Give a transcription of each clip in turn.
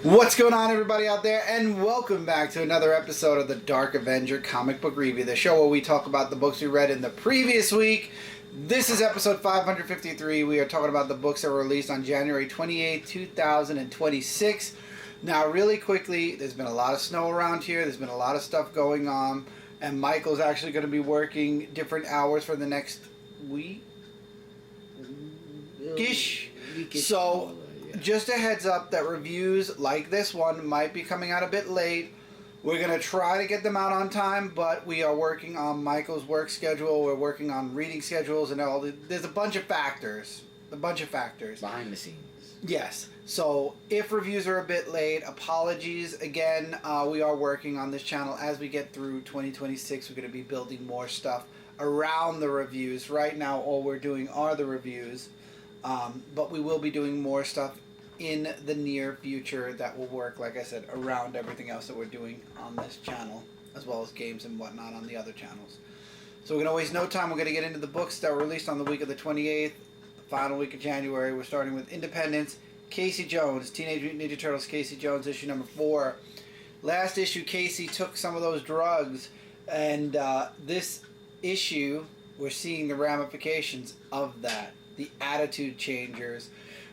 What's going on, everybody out there, and welcome back to another episode of the Dark Avenger comic book review, the show where we talk about the books we read in the previous week. This is episode 553. We are talking about the books that were released on January 28, 2026. Now, really quickly, there's been a lot of snow around here. There's been a lot of stuff going on, and Michael's actually going to be working different hours for the next week-ish. So, just a heads up that reviews like this one might be coming out a bit late. We're going to try to get them out on time, but we are working on Michael's work schedule. We're working on reading schedules and all. There's a bunch of factors. Behind the scenes. Yes. So if reviews are a bit late, apologies. Again, we are working on this channel as we get through 2026. We're going to be building more stuff around the reviews. Right now, all we're doing are the reviews. But we will be doing more stuff in the near future that will work, like I said, around everything else that we're doing on this channel, as well as games and whatnot on the other channels. So we're going to waste no time. We're going to get into the books that were released on the week of the 28th, the final week of January. We're starting with Independence, Casey Jones, Teenage Mutant Ninja Turtles, Casey Jones, issue number 4. Last issue, Casey took some of those drugs, and this issue, we're seeing the ramifications of that. The attitude changers,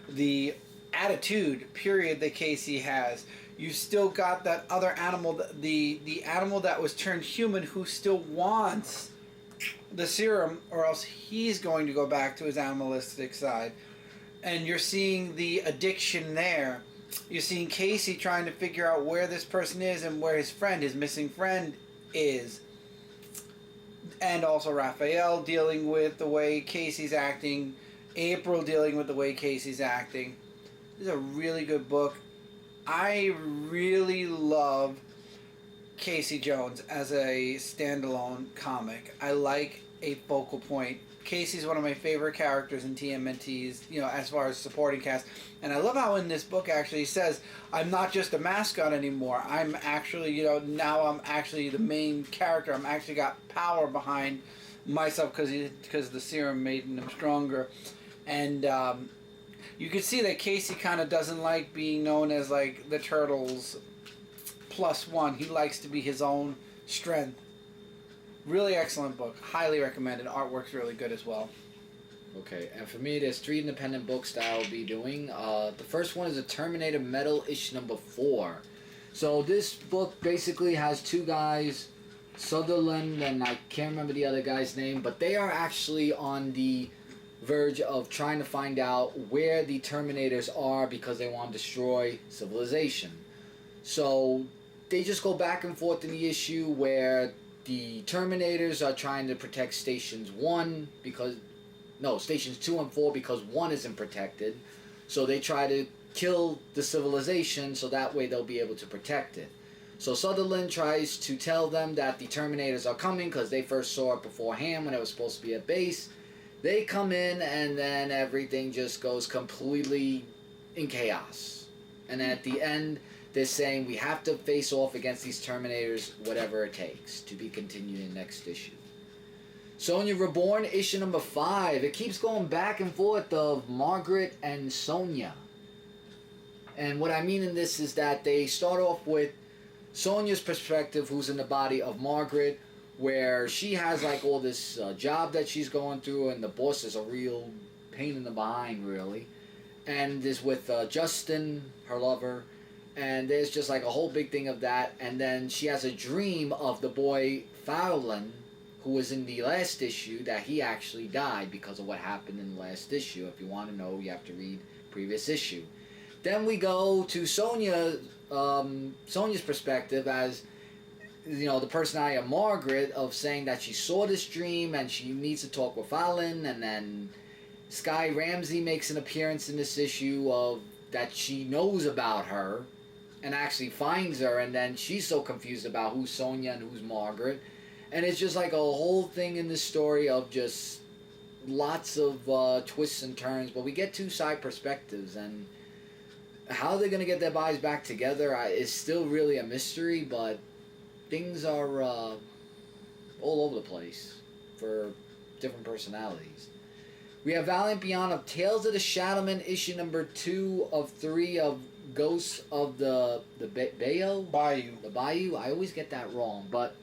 the attitude period that Casey has. You still got that other animal, the animal that was turned human, who still wants the serum, or else he's going to go back to his animalistic side. And you're seeing the addiction there. You're seeing Casey trying to figure out where this person is and where his missing friend is. And also Raphael dealing with the way Casey's acting, April dealing with the way Casey's acting. This is a really good book. I really love Casey Jones as a standalone comic. I like a focal point. Casey's one of my favorite characters in TMNT's, as far as supporting cast. And I love how in this book actually says, I'm not just a mascot anymore. I'm actually, now I'm actually the main character. I'm actually got power behind myself because the serum made him stronger. And you can see that Casey kind of doesn't like being known as like the Turtles +1. He likes to be his own strength. Really excellent book. Highly recommended. Artwork's really good as well. Okay, and for me, there's 3 independent books that I'll be doing. The first one is a Terminator Metal issue number 4. So this book basically has 2 guys, Sutherland, and I can't remember the other guy's name, but they are actually on the verge of trying to find out where the Terminators are because they want to destroy civilization. So they just go back and forth in the issue where the Terminators are trying to protect Stations 2 and 4 because 1 isn't protected. So they try to kill the civilization so that way they'll be able to protect it. So Sutherland tries to tell them that the Terminators are coming because they first saw it beforehand when it was supposed to be at base. They come in and then everything just goes completely in chaos. And at the end, they're saying we have to face off against these Terminators, whatever it takes, to be continued in next issue. Sonja Reborn, issue number 5. It keeps going back and forth of Margaret and Sonja. And what I mean in this is that they start off with Sonja's perspective, who's in the body of Margaret, where she has like all this job that she's going through, and the boss is a real pain in the behind, really. And is with Justin, her lover, and there's just like a whole big thing of that. And then she has a dream of the boy Fowlin, who was in the last issue, that he actually died because of what happened in the last issue. If you want to know, you have to read previous issue. Then we go to Sonja's perspective as, the personality of Margaret, of saying that she saw this dream and she needs to talk with Fallon. And then Sky Ramsey makes an appearance in this issue of that she knows about her and actually finds her, and then she's so confused about who's Sonja and who's Margaret. And it's just like a whole thing in this story of just lots of twists and turns, but we get 2 side perspectives, and how they're going to get their bodies back together is still really a mystery, but things are all over the place for different personalities. We have Valiant Beyond of Tales of the Shadowman, issue number 2 of 3 of Ghosts of the Bayou? Bayou. The Bayou? I always get that wrong. But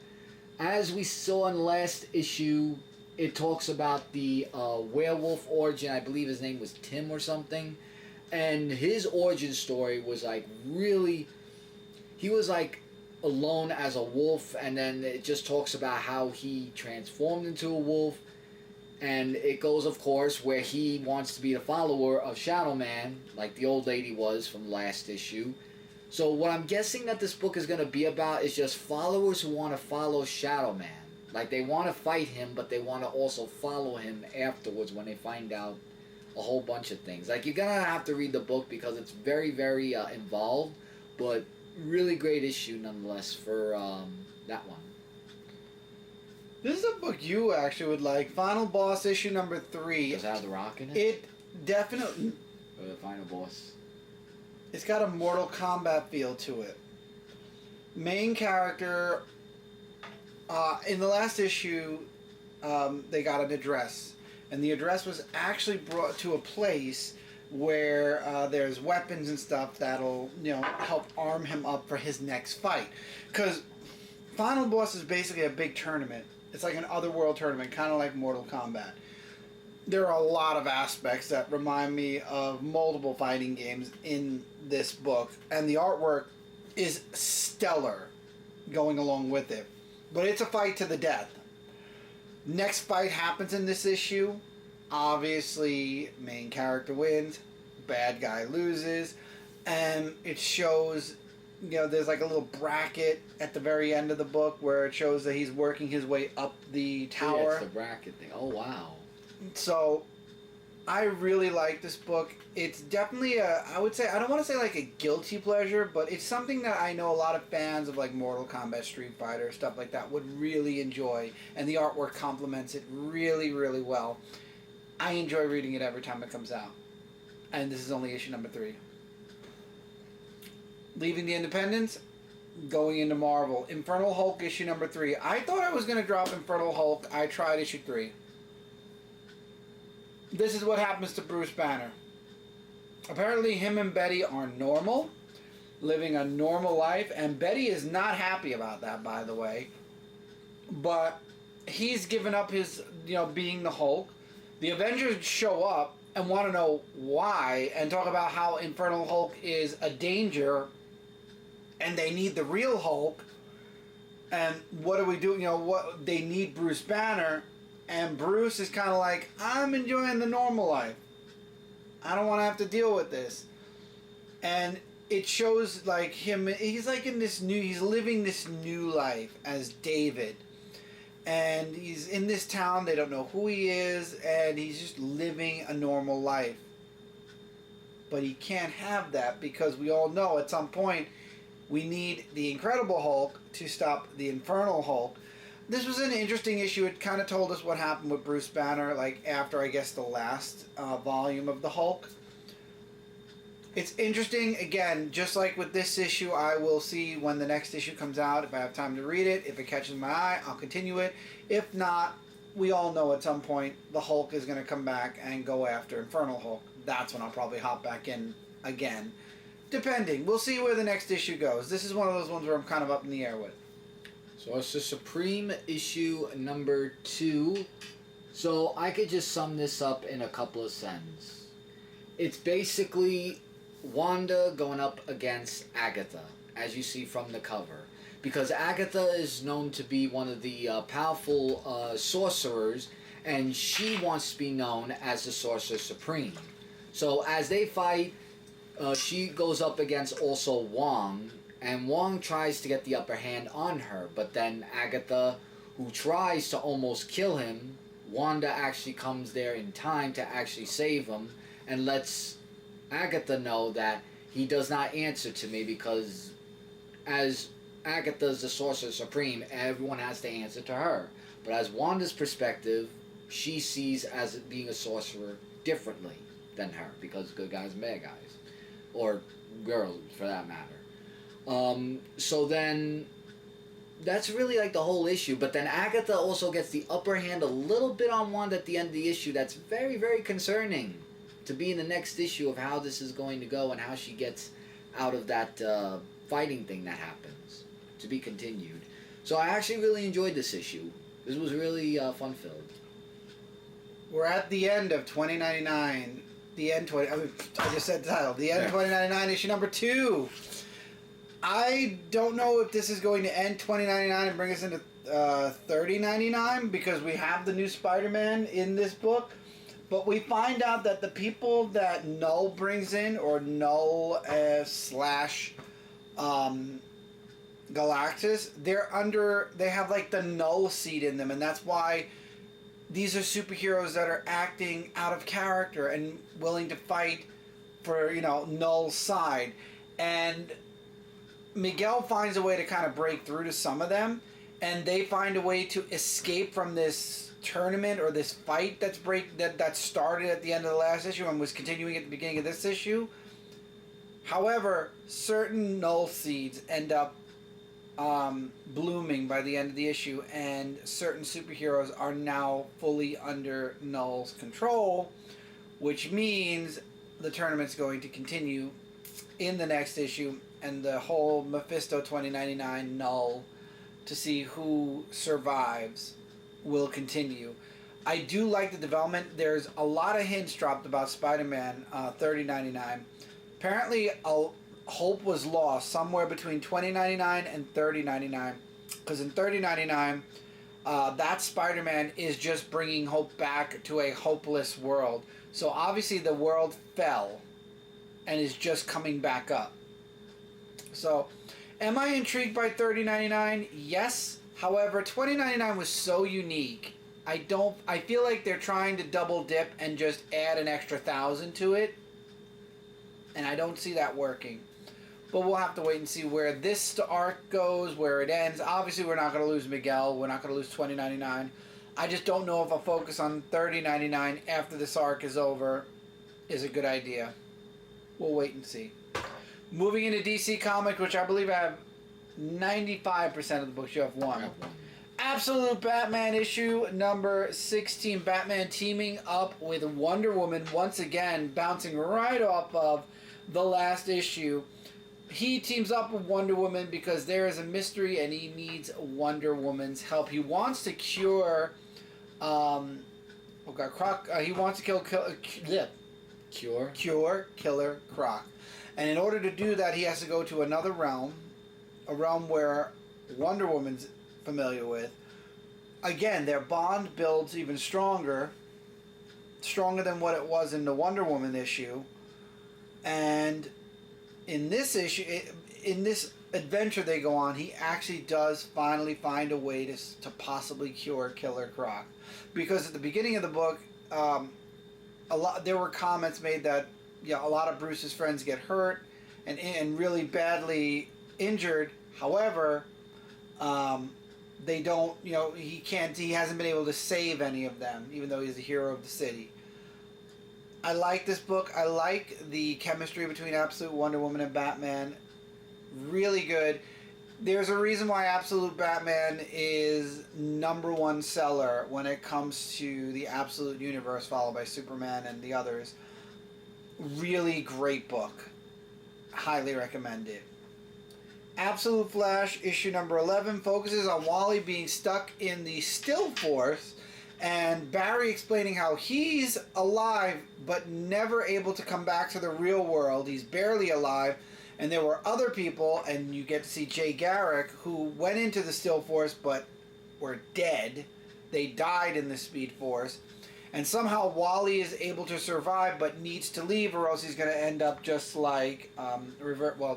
as we saw in the last issue, it talks about the werewolf origin. I believe his name was Tim or something. And his origin story was like really... He was like alone as a wolf, and then it just talks about how he transformed into a wolf. And it goes, of course, where he wants to be the follower of Shadowman, like the old lady was from last issue. So what I'm guessing that this book is going to be about is just followers who want to follow Shadowman. Like, they want to fight him, but they want to also follow him afterwards when they find out a whole bunch of things. Like, you're going to have to read the book because it's very, very involved, but really great issue nonetheless for that one. This is a book you actually would like. Final Boss issue number 3. Does it have the Rock in it? It definitely... Or the Final Boss? It's got a Mortal Kombat feel to it. Main character... in the last issue, they got an address. And the address was actually brought to a place where there's weapons and stuff that'll, help arm him up for his next fight. Because Final Boss is basically a big tournament. It's like an otherworld tournament, kind of like Mortal Kombat. There are a lot of aspects that remind me of multiple fighting games in this book, and the artwork is stellar going along with it. But it's a fight to the death. Next fight happens in this issue. Obviously, main character wins, bad guy loses, and it shows... there's like a little bracket at the very end of the book where it shows that he's working his way up the tower. Yeah, it's the bracket thing. Oh, wow. So, I really like this book. It's definitely I would say, I don't want to say like a guilty pleasure, but it's something that I know a lot of fans of like Mortal Kombat, Street Fighter, stuff like that would really enjoy. And the artwork complements it really, really well. I enjoy reading it every time it comes out. And this is only issue number 3. Leaving the Independents, going into Marvel. Infernal Hulk issue number 3. I thought I was going to drop Infernal Hulk. I tried issue 3. This is what happens to Bruce Banner. Apparently him and Betty are normal, living a normal life, and Betty is not happy about that, by the way. But he's given up his, being the Hulk. The Avengers show up and want to know why, and talk about how Infernal Hulk is a danger and they need the real Hulk, and what do we do? What they need Bruce Banner, and Bruce is kind of like, I'm enjoying the normal life. I don't want to have to deal with this. And it shows like him, he's like he's living this new life as David. And he's in this town, they don't know who he is, and he's just living a normal life. But he can't have that because we all know at some point we need the Incredible Hulk to stop the Infernal Hulk. This was an interesting issue. It kind of told us what happened with Bruce Banner, like after, I guess, the last volume of the Hulk. It's interesting. Again, just like with this issue, I will see when the next issue comes out. If I have time to read it, if it catches my eye, I'll continue it. If not, we all know at some point the Hulk is going to come back and go after Infernal Hulk. That's when I'll probably hop back in again. Depending. We'll see where the next issue goes. This is one of those ones where I'm kind of up in the air with. Sorcerer Supreme issue number 2. So I could just sum this up in a couple of sentences. It's basically Wanda going up against Agatha, as you see from the cover. Because Agatha is known to be one of the powerful sorcerers, and she wants to be known as the Sorcerer Supreme. So as they fight, she goes up against also Wong, and Wong tries to get the upper hand on her, but then Agatha, who tries to almost kill him, Wanda actually comes there in time to actually save him, and lets Agatha know that he does not answer to me, because as Agatha's the Sorcerer Supreme, everyone has to answer to her. But as Wanda's perspective, she sees as being a sorcerer differently than her, because good guys and bad guys. Or girls, for that matter. So then, that's really like the whole issue. But then Agatha also gets the upper hand a little bit on Wanda at the end of the issue. That's very, very concerning to be in the next issue of how this is going to go and how she gets out of that fighting thing that happens. To be continued. So I actually really enjoyed this issue. This was really fun-filled. We're at the end of 2099. The end 20. I just said the title. The end 2099 issue number 2. I don't know if this is going to end 2099 and bring us into 3099 because we have the new Spider-Man in this book. But we find out that the people that Null brings in, or Null slash Galactus, they have like the Null seed in them, and that's why these are superheroes that are acting out of character and willing to fight for, Null's side. And Miguel finds a way to kind of break through to some of them, and they find a way to escape from this tournament or this fight that started at the end of the last issue and was continuing at the beginning of this issue. However, certain Null seeds end up blooming by the end of the issue, and certain superheroes are now fully under Null's control, which means the tournament's going to continue in the next issue, and the whole Mephisto 2099 Null to see who survives will continue. I do like the development. There's a lot of hints dropped about Spider-Man 3099. Apparently, hope was lost somewhere between 2099 and 3099, because in 3099 that Spider-Man is just bringing hope back to a hopeless world. So obviously the world fell and is just coming back up. So am I intrigued by 3099? Yes. However, 2099 was so unique. I feel like they're trying to double dip and just add an extra 1,000 to it, and I don't see that working. But we'll have to wait and see where this arc goes, where it ends. Obviously, we're not going to lose Miguel. We're not going to lose 2099. I just don't know if a focus on 3099 after this arc is over is a good idea. We'll wait and see. Moving into DC Comics, which I believe I have 95% of the books. You have one. Absolute Batman issue number 16. Batman teaming up with Wonder Woman once again, bouncing right off of the last issue. He teams up with Wonder Woman because there is a mystery and he needs Wonder Woman's help. He wants to cure, he wants to cure Killer Croc. And in order to do that, he has to go to another realm, a realm where Wonder Woman's familiar with. Again, their bond builds even stronger than what it was in the Wonder Woman issue. And in this issue, in this adventure they go on, he actually does finally find a way to possibly cure Killer Croc. Because at the beginning of the book, there were comments made that a lot of Bruce's friends get hurt and really badly injured. However, they don't, he hasn't been able to save any of them, even though he's the hero of the city. I like this book. I like the chemistry between Absolute Wonder Woman and Batman. Really good. There's a reason why Absolute Batman is #1 seller when it comes to the Absolute Universe, followed by Superman and the others. Really great book. Highly recommend it. Absolute Flash issue number 11 focuses on Wally being stuck in the Still Force and Barry explaining how he's alive but never able to come back to the real world. He's barely alive, and there were other people, and you get to see Jay Garrick, who went into the Still Force but were dead. They died in the Speed Force. And somehow Wally is able to survive but needs to leave, or else he's going to end up just like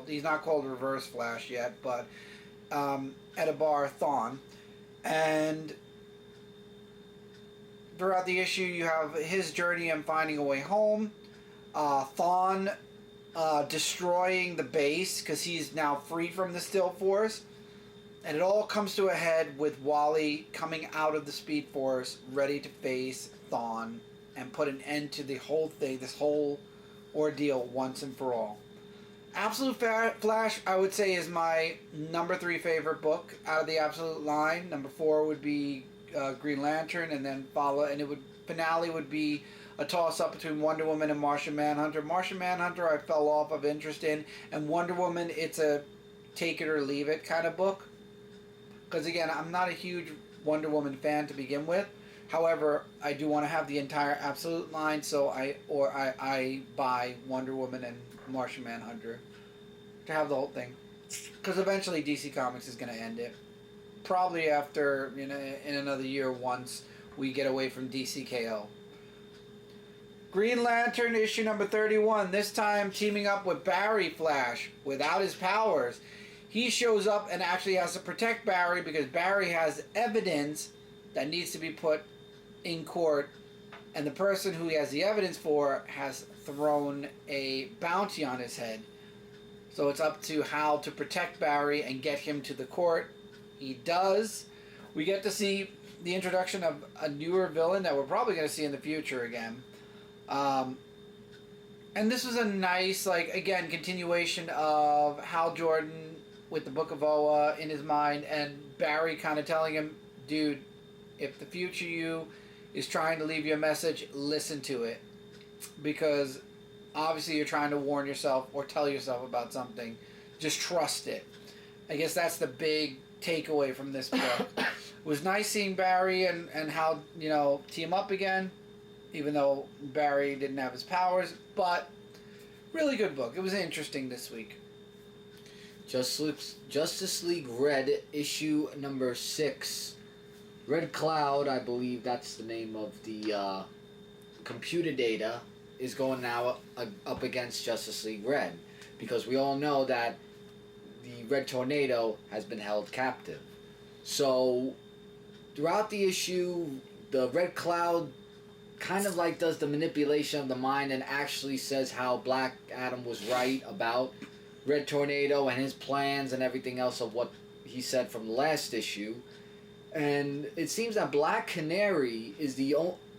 he's not called Reverse Flash yet, but Edabar Thawne. And throughout the issue, you have his journey and finding a way home. Thawne destroying the base because he's now free from the Still Force. And it all comes to a head with Wally coming out of the Speed Force, ready to face Thawne and put an end to the whole thing, this whole ordeal once and for all. Absolute Flash, I would say, is my #3 favorite book out of the Absolute line. #4 would be Green Lantern, and then finale would be a toss-up between Wonder Woman and Martian Manhunter. Martian Manhunter I fell off of interest in, and Wonder Woman, it's a take it or leave it kind of book. Because again, I'm not a huge Wonder Woman fan to begin with. However, I do want to have the entire Absolute line, so I buy Wonder Woman and Martian Manhunter to have the whole thing. Because eventually DC Comics is going to end it. Probably after, in another year once we get away from DCKO. Green Lantern issue number 31, this time teaming up with Barry Flash without his powers. He shows up and actually has to protect Barry because Barry has evidence that needs to be put in court, and the person who he has the evidence for has thrown a bounty on his head. So it's up to Hal to protect Barry and get him to the court. He does. We get to see the introduction of a newer villain that we're probably going to see in the future again. And this was a nice, again, continuation of Hal Jordan with the Book of Oa in his mind, and Barry kind of telling him, dude, if the future you is trying to leave you a message, listen to it. Because obviously you're trying to warn yourself or tell yourself about something. Just trust it. I guess that's the big takeaway from this book. It was nice seeing Barry and Hal, team up again. Even though Barry didn't have his powers. But really good book. It was interesting this week. Justice League Red, issue number 6. Red Cloud, I believe that's the name of the computer data, is going now up against Justice League Red. Because we all know that the Red Tornado has been held captive. So, throughout the issue, the Red Cloud kind of does the manipulation of the mind and actually says how Black Adam was right about Red Tornado and his plans and everything else of what he said from the last issue. And it seems that Black Canary is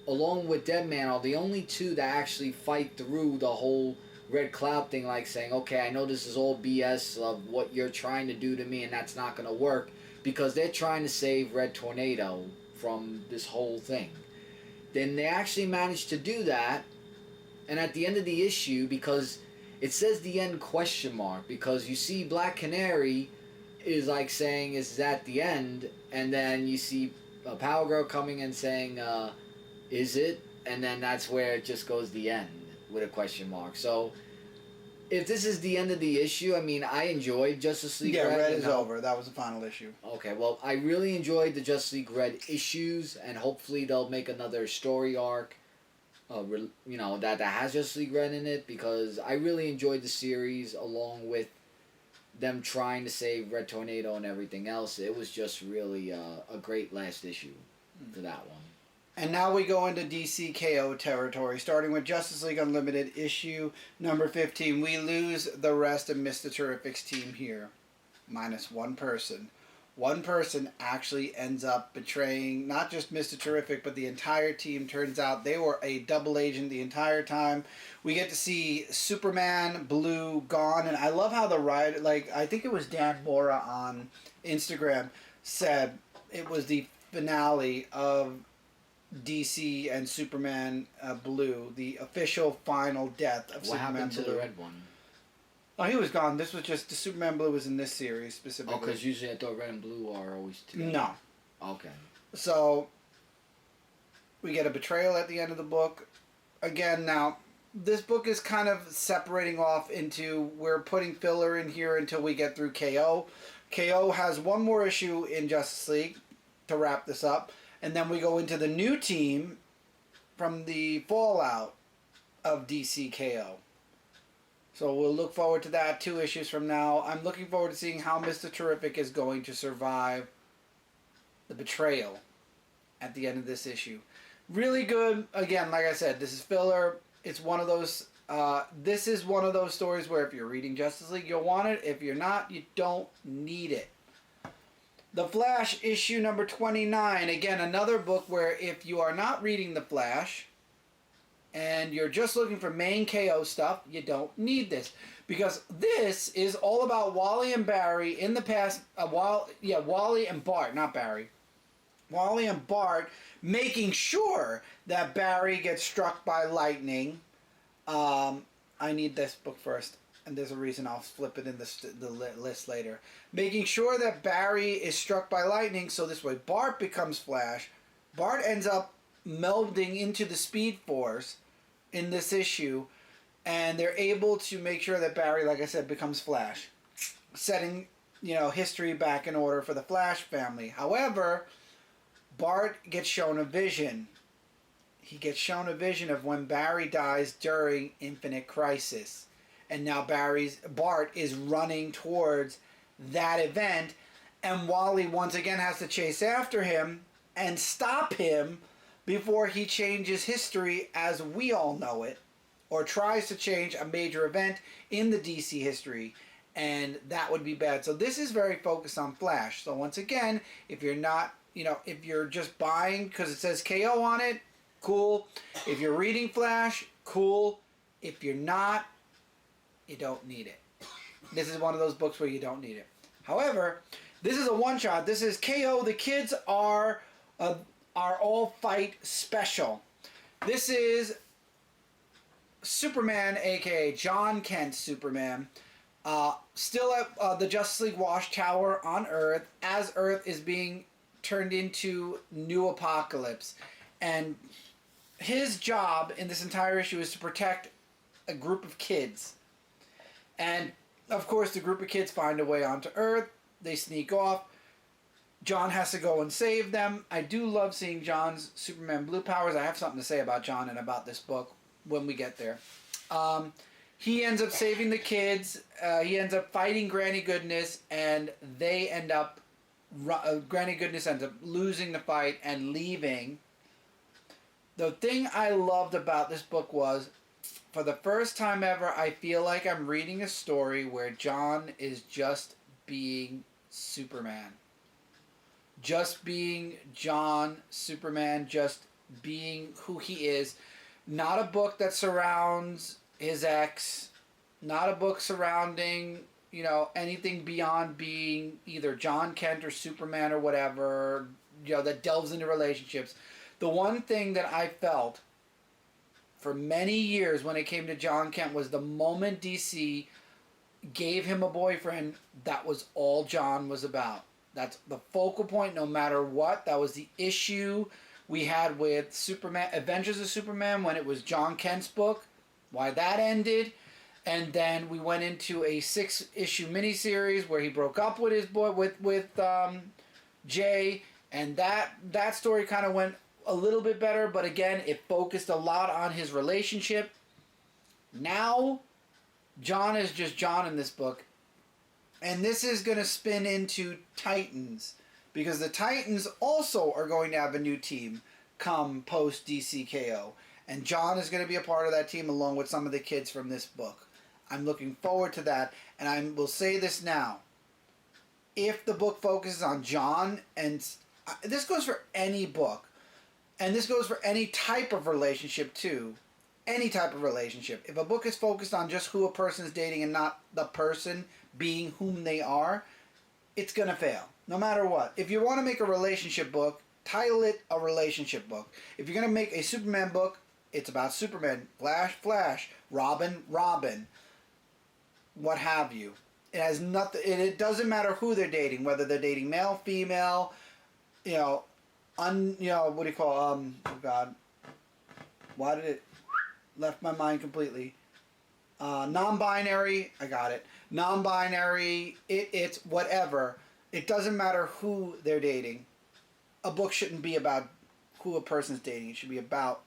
along with Deadman, are the only two that actually fight through the whole Red Cloud thing, saying, okay, I know this is all BS of what you're trying to do to me and that's not going to work, because they're trying to save Red Tornado from this whole thing. Then they actually managed to do that, and at the end of the issue, because it says the end question mark, because you see Black Canary is saying, is that the end? And then you see a Power Girl coming and saying, is it? And then that's where it just goes the end with a question mark. So if this is the end of the issue, I enjoyed Justice League Red. Yeah, Red is over. That was the final issue. Okay, well, I really enjoyed the Justice League Red issues, and hopefully they'll make another story arc, that has Justice League Red in it, because I really enjoyed the series along with them trying to save Red Tornado and everything else. It was just really a great last issue for that one. And now we go into DCKO territory, starting with Justice League Unlimited issue number 15. We lose the rest of Mr. Terrific's team here, minus one person. One person actually ends up betraying not just Mr. Terrific, but the entire team. Turns out they were a double agent the entire time. We get to see Superman, Blue, gone, and I love how the writer, I think it was Dan Mora on Instagram, said it was the finale of DC and Superman Blue, the official final death of What Superman happened to Blue. the red one? Oh, he was gone. This was just the Superman Blue was in this series specifically. Oh, because usually I thought red and blue are always together. No. Okay. So we get a betrayal at the end of the book. Again, now this book is kind of separating off into, we're putting filler in here until we get through KO. KO has one more issue in Justice League to wrap this up. And then we go into the new team from the fallout of DCKO. So we'll look forward to that 2 issues from now. I'm looking forward to seeing how Mr. Terrific is going to survive the betrayal at the end of this issue. Really good. Again, like I said, this is filler. It's one of those... this is one of those stories where if you're reading Justice League, you'll want it. If you're not, you don't need it. The Flash, issue number 29. Again, another book where if you are not reading The Flash and you're just looking for main KO stuff, you don't need this. Because this is all about Wally and Barry in the past. Wally and Bart, not Barry. Wally and Bart making sure that Barry gets struck by lightning. I need this book first, and there's a reason I'll flip it in the list later. Making sure that Barry is struck by lightning, so this way Bart becomes Flash. Bart ends up melding into the Speed Force in this issue, and they're able to make sure that Barry, like I said, becomes Flash, setting history back in order for the Flash family. However, Bart gets shown a vision. He gets shown a vision of when Barry dies during Infinite Crisis. And now Bart is running towards that event, and Wally once again has to chase after him and stop him before he changes history as we all know it, or tries to change a major event in the DC history, and that would be bad. So this is very focused on Flash. So once again, if you're not, if you're just buying because it says KO on it, cool. If you're reading Flash, cool. If you're not, you don't need it. This is one of those books where you don't need it. However, this is a one-shot. This is KO. The Kids Are All Fight Special. This is Superman, aka John Kent Superman, still at the Justice League Watchtower on Earth, as Earth is being turned into New Apocalypse. And his job in this entire issue is to protect a group of kids. And, of course, the group of kids find a way onto Earth. They sneak off. John has to go and save them. I do love seeing John's Superman Blue powers. I have something to say about John and about this book when we get there. He ends up saving the kids. He ends up fighting Granny Goodness, and they end up... Granny Goodness ends up losing the fight and leaving. The thing I loved about this book was, for the first time ever, I feel like I'm reading a story where John is just being Superman. Just being John, Superman, just being who he is. Not a book that surrounds his ex. Not a book surrounding, anything beyond being either John Kent or Superman or whatever, that delves into relationships. The one thing that I felt for many years when it came to John Kent was the moment DC gave him a boyfriend, that was all John was about. That's the focal point no matter what. That was the issue we had with Superman, Avengers of Superman, when it was John Kent's book, why that ended. And then we went into a 6-issue miniseries where he broke up with his boy, with Jay, and that story kind of went a little bit better, but again, it focused a lot on his relationship. Now, John is just John in this book. And this is going to spin into Titans, because the Titans also are going to have a new team come post DCKO. And John is going to be a part of that team along with some of the kids from this book. I'm looking forward to that, and I will say this now. If the book focuses on John, and this goes for any book, and this goes for any type of relationship too, any type of relationship. If a book is focused on just who a person is dating and not the person being whom they are, it's going to fail, no matter what. If you want to make a relationship book, title it a relationship book. If you're going to make a Superman book, it's about Superman, Flash, Robin, what have you. It has nothing. It doesn't matter who they're dating, whether they're dating male, female, what do you call oh God, why did it left my mind completely? Non-binary. I got it. Non-binary. It's whatever. It doesn't matter who they're dating. A book shouldn't be about who a person's dating. It should be about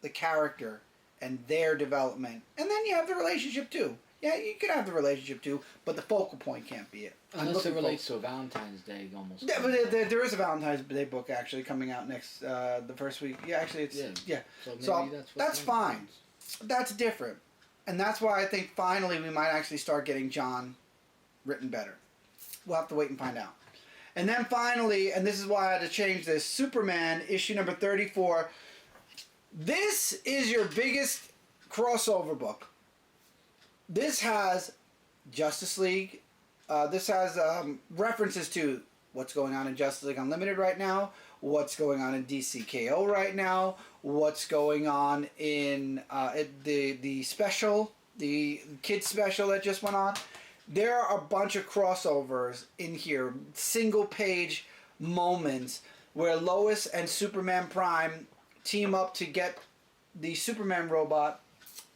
the character and their development. And then you have the relationship too. Yeah, you could have the relationship too, but the focal point can't be it. Unless it relates to a Valentine's Day almost. Yeah, but there is a Valentine's Day book actually coming out next, the first week. Yeah, actually it's, yeah. So that's fine. That's different. And that's why I think finally we might actually start getting John written better. We'll have to wait and find out. And then finally, and this is why I had to change this, Superman, issue number 34. This is your biggest crossover book. This has Justice League. This has references to what's going on in Justice League Unlimited right now, what's going on in DCKO right now, what's going on in the special, the kids special that just went on. There are a bunch of crossovers in here, single page moments where Lois and Superman Prime team up to get the Superman robot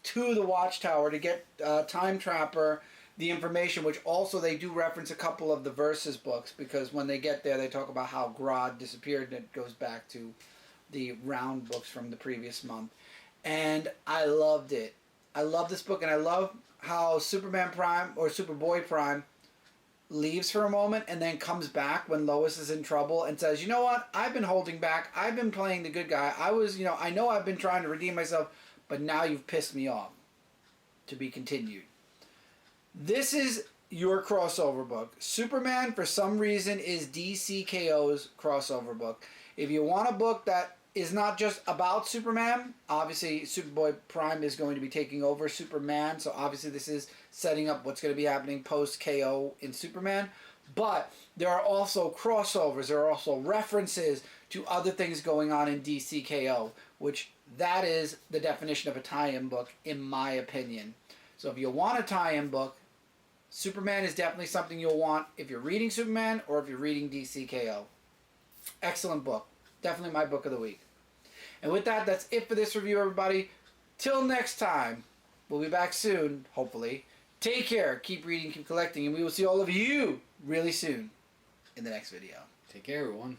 to the Watchtower to get Time Trapper the information, which also they do reference a couple of the Versus books, because when they get there they talk about how Grodd disappeared, and it goes back to the round books from the previous month. And I loved it. I love this book, and I love how Superman Prime, or Superboy Prime, leaves for a moment and then comes back when Lois is in trouble and says, you know what, I've been holding back, I've been playing the good guy, I know I've been trying to redeem myself, but now you've pissed me off. To be continued. This is your crossover book. Superman, for some reason, is DCKO's crossover book. If you want a book that is not just about Superman, obviously Superboy Prime is going to be taking over Superman, so obviously this is setting up what's going to be happening post-KO in Superman. But there are also crossovers, there are also references to other things going on in DCKO, which that is the definition of a tie-in book, in my opinion. So if you want a tie-in book, Superman is definitely something you'll want if you're reading Superman or if you're reading DCKO. Excellent book. Definitely my book of the week. And with that, that's it for this review, everybody. Till next time, we'll be back soon, hopefully. Take care, keep reading, keep collecting, and we will see all of you really soon in the next video. Take care, everyone.